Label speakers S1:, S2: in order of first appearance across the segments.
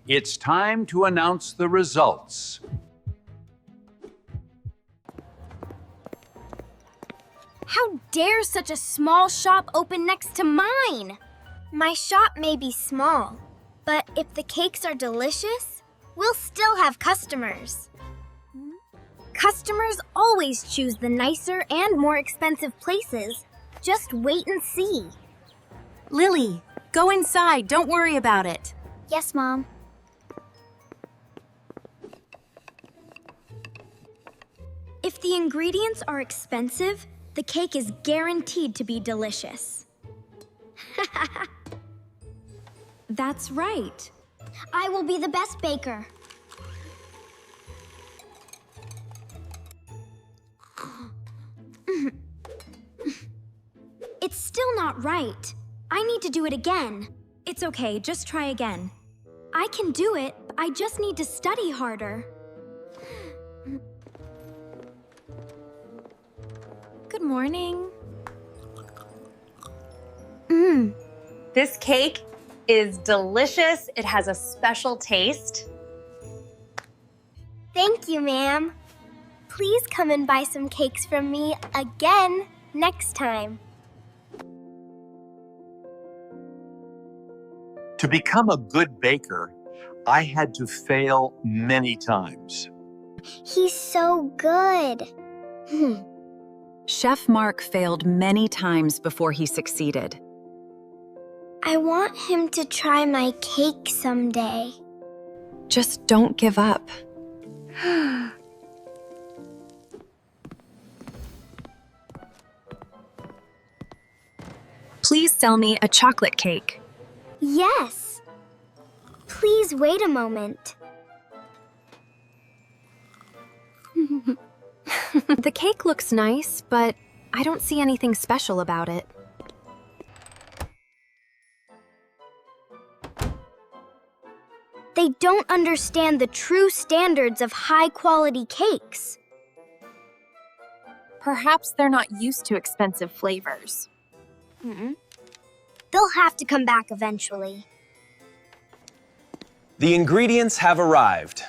S1: It's time to announce the results.
S2: How dare such a small shop open next to mine? My shop may be small, but if the cakes are delicious, we'll still have customers. Customers always choose the nicer and more expensive places. Just wait and see.
S3: Lily, go inside. Don't worry about it.
S2: Yes, Mom. If the ingredients are expensive, the cake is guaranteed to be delicious.
S3: That's right.
S2: I will be the best baker. It's still not right. I need to do it again.
S3: It's okay. Just try again.
S2: I can do it. I just need to study harder.
S3: Good morning.
S4: This cake is delicious. It has a special taste.
S2: Thank you, ma'am. Please come and buy some cakes from me again next time.
S1: To become a good baker, I had to fail many times.
S2: He's so good.
S3: Chef Mark failed many times before he succeeded.
S2: I want him to try my cake someday.
S3: Just don't give up. Please sell me a chocolate cake.
S2: Yes. Please wait a moment.
S3: The cake looks nice, but I don't see anything special about it.
S2: They don't understand the true standards of high-quality cakes.
S3: Perhaps they're not used to expensive flavors.
S2: They'll have to come back eventually.
S5: The ingredients have arrived.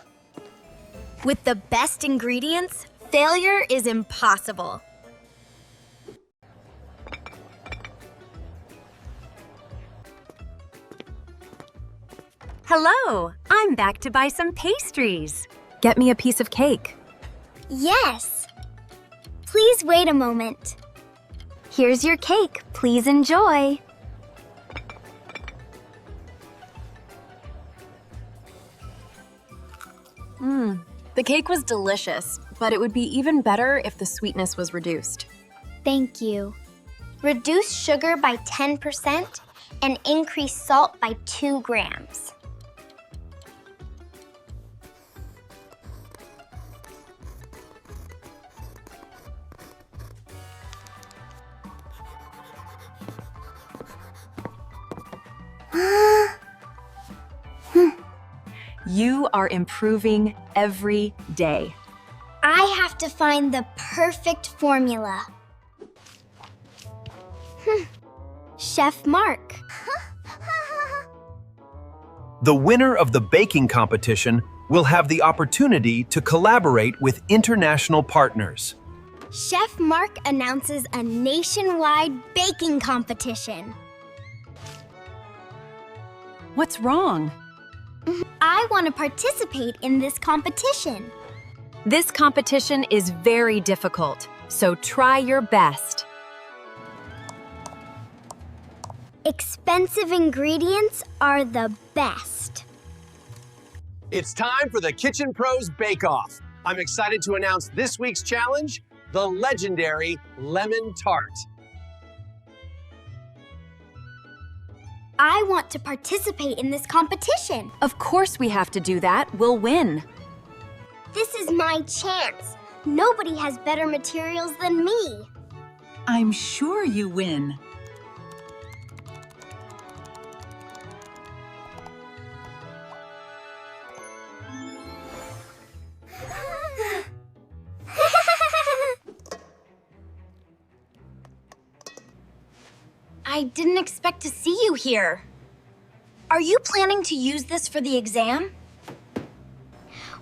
S2: With the best ingredients, failure is impossible.
S3: Hello, I'm back to buy some pastries. Get me a piece of cake.
S2: Yes. Please wait a moment. Here's your cake. Please enjoy.
S3: The cake was delicious, but it would be even better if the sweetness was reduced.
S2: Thank you. Reduce sugar by 10% and increase salt by 2 grams.
S3: You are improving every day.
S2: I have to find the perfect formula. Chef Mark.
S5: The winner of the baking competition will have the opportunity to collaborate with international partners.
S2: Chef Mark announces a nationwide baking competition.
S3: What's wrong?
S2: I want to participate in this competition.
S3: This competition is very difficult, so try your best.
S2: Expensive ingredients are the best.
S6: It's time for the Kitchen Pros Bake Off. I'm excited to announce this week's challenge, the legendary Lemon Tart.
S2: I want to participate in this competition.
S3: Of course we have to do that. We'll win.
S2: This is my chance. Nobody has better materials than me.
S7: I'm sure you win.
S2: I didn't expect to see you here. Are you planning to use this for the exam?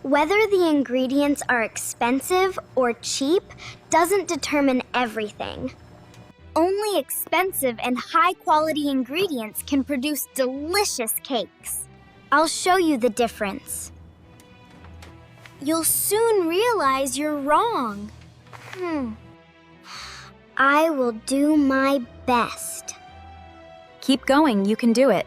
S2: Whether the ingredients are expensive or cheap doesn't determine everything. Only expensive and high-quality ingredients can produce delicious cakes. I'll show you the difference. You'll soon realize you're wrong. I will do my best.
S3: Keep going, you can do it.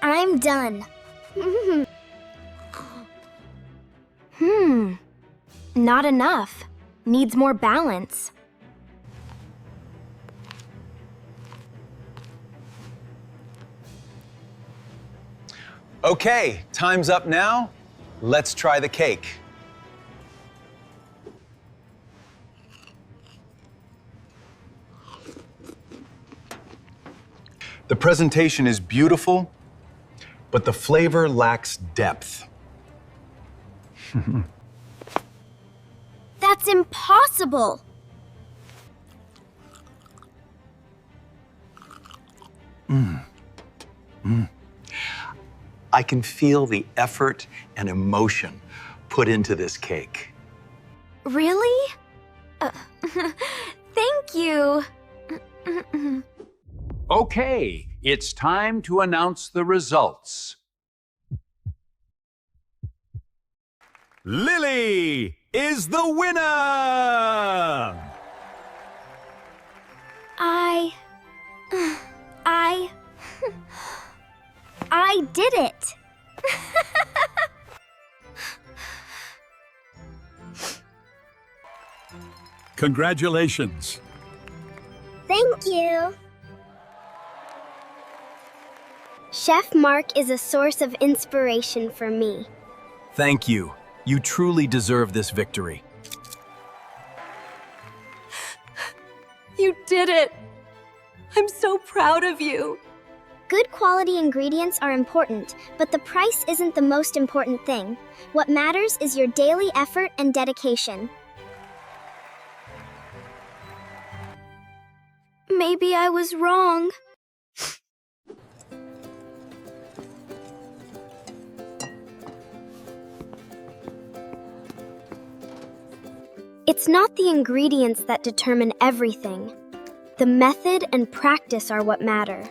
S2: I'm done.
S3: Not enough. Needs more balance.
S5: Okay, time's up now. Let's try the cake. The presentation is beautiful, but the flavor lacks depth.
S2: That's impossible.
S1: I can feel the effort and emotion put into this cake.
S2: Really? Thank you.
S8: Okay, it's time to announce the results.
S5: Lily is the winner!
S2: I did it.
S8: Congratulations.
S2: Thank you. Chef Mark is a source of inspiration for me.
S5: Thank you. You truly deserve this victory.
S3: You did it! I'm so proud of you.
S2: Good quality ingredients are important, but the price isn't the most important thing. What matters is your daily effort and dedication. Maybe I was wrong. It's not the ingredients that determine everything. The method and practice are what matter.